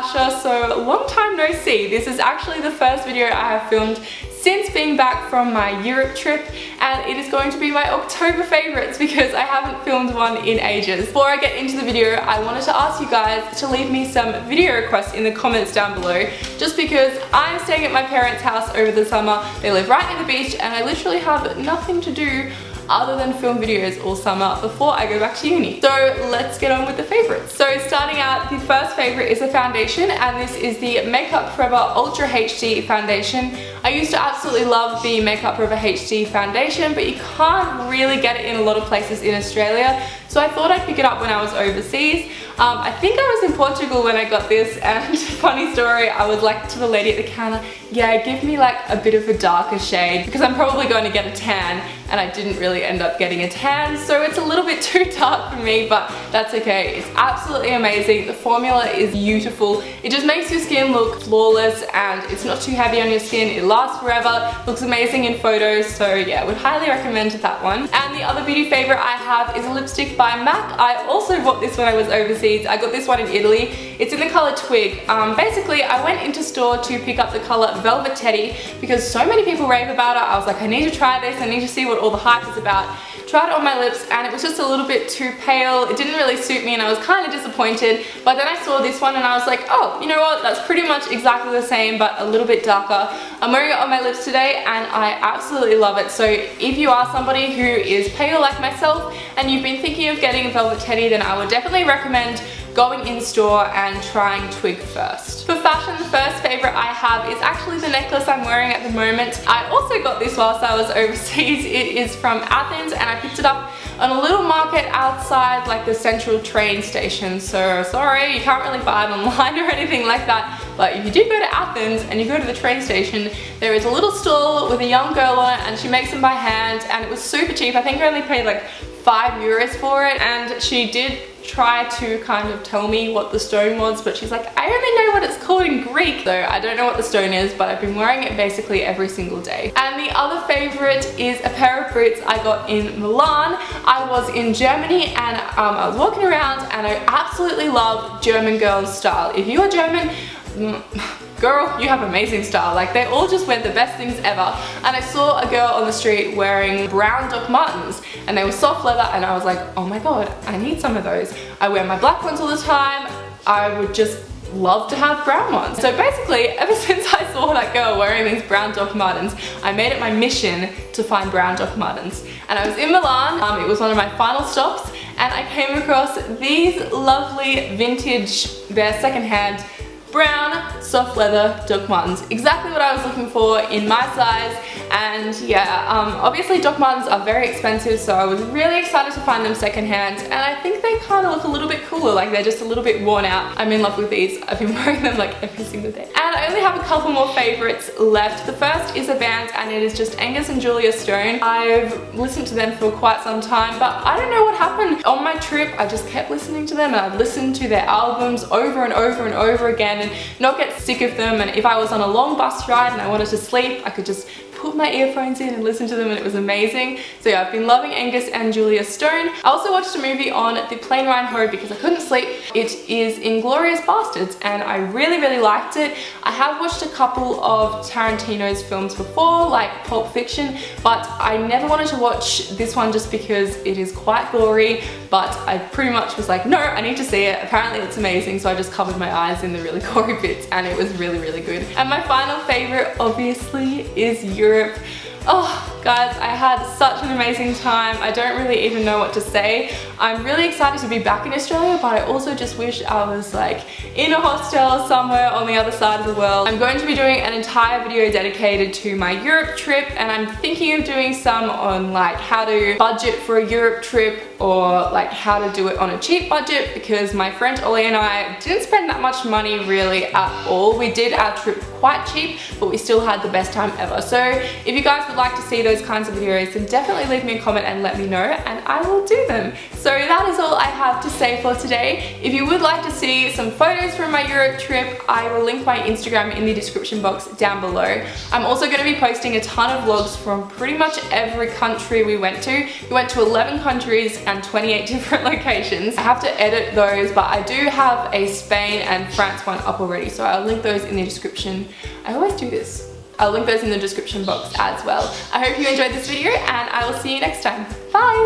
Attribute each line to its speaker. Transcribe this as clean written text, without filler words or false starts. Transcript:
Speaker 1: Beautybyasha. So long time no see. This is actually the first video I have filmed since being back from my Europe trip, and it is going to be my October favorites because I haven't filmed one in ages. Before I get into the video, I wanted to ask you guys to leave me some video requests in the comments down below, just because I'm staying at my parents' house over the summer. They live right near the beach and I literally have nothing to do other than film videos all summer before I go back to uni. So let's get on with the favorites. So starting out, the first favorite is a foundation, and this is the Makeup Forever Ultra HD foundation. I used to absolutely love the Makeup Forever HD foundation, but you can't really get it in a lot of places in Australia. So I thought I'd pick it up when I was overseas. I think I was in Portugal when I got this, and funny story, I was like to the lady at the counter, yeah, give me like a bit of a darker shade because I'm probably going to get a tan, and I didn't really end up getting a tan, so it's a little bit too dark for me, but that's okay. It's absolutely amazing. The formula is beautiful. It just makes your skin look flawless and it's not too heavy on your skin. It lasts forever, looks amazing in photos, so yeah, would highly recommend that one. And the other beauty favorite I have is a lipstick by MAC. I also bought this when I was overseas. I got this one in Italy. It's in the color Twig. Basically, I went into store to pick up the color Velvet Teddy because so many people rave about it. I was like, I need to try this. I need to see what all the hype is about. Tried it on my lips and it was just a little bit too pale. It didn't really suit me and I was kind of disappointed. But then I saw this one and I was like, oh, you know what? That's pretty much exactly the same, but a little bit darker. I'm wearing it on my lips today and I absolutely love it. So if you are somebody who is pale like myself and you've been thinking of getting Velvet Teddy, then I would definitely recommend going in store and trying Twig first. For fashion, the first favorite I have is actually the necklace I'm wearing at the moment. I also got this whilst I was overseas. It is from Athens and I picked it up on a little market outside like the central train station. So sorry, you can't really buy it online or anything like that. But if you do go to Athens and you go to the train station, there is a little stall with a young girl on it and she makes them by hand, and it was super cheap. I think I only paid like €5 for it, and she did try to kind of tell me what the stone was, but she's like, I only know what it's called in Greek. So I don't know what the stone is, but I've been wearing it basically every single day. And the other favorite is a pair of boots I got in Milan. I was in Germany and I was walking around and I absolutely love German girls style. If you are German, girl, you have amazing style. Like, they all just wear the best things ever. And I saw a girl on the street wearing brown Doc Martens and they were soft leather, and I was like, oh my god, I need some of those. I wear my black ones all the time. I would just love to have brown ones. So basically, ever since I saw that girl wearing these brown Doc Martens, I made it my mission to find brown Doc Martens. And I was in Milan, it was one of my final stops, and I came across these lovely vintage, they're secondhand, brown soft leather Doc Martens. Exactly what I was looking for in my size. And yeah, obviously Doc Martens are very expensive, so I was really excited to find them secondhand, and I think they kind of look a little bit cooler, like they're just a little bit worn out. I'm in love with these. I've been wearing them like every single day. And I only have a couple more favorites left. The first is a band and it is just Angus and Julia Stone. I've listened to them for quite some time, but I don't know what happened. On my trip, I just kept listening to them and I'd listen to their albums over and over and over again and not get sick of them. And if I was on a long bus ride and I wanted to sleep, I could just put my earphones in and listen to them, and it was amazing. So yeah, I've been loving Angus and Julia Stone. I also watched a movie on the plane ride home because I couldn't sleep. It is Inglourious Bastards and I really, really liked it. I have watched a couple of Tarantino's films before, like Pulp Fiction, but I never wanted to watch this one just because it is quite gory, but I pretty much was like, no, I need to see it. Apparently it's amazing, so I just covered my eyes in the really gory bits and it was really, really good. And my final favorite obviously is Europe. Oh guys, I had such an amazing time. I don't really even know what to say. I'm really excited to be back in Australia, but I also just wish I was like in a hostel somewhere on the other side of the world. I'm going to be doing an entire video dedicated to my Europe trip, and I'm thinking of doing some on like how to budget for a Europe trip, or like how to do it on a cheap budget, because my friend Ollie and I didn't spend that much money really at all. We did our trip quite cheap, but we still had the best time ever. So if you guys would like to see those kinds of videos, then definitely leave me a comment and let me know, and I will do them. So that is all I have to say for today. If you would like to see some photos from my Europe trip, I will link my Instagram in the description box down below. I'm also going to be posting a ton of vlogs from pretty much every country we went to. We went to 11 countries and 28 different locations. I have to edit those, but I do have a Spain and France one up already, so I'll link those in the description. I always do this. I'll link those in the description box as well. I hope you enjoyed this video, and I will see you next time. Bye!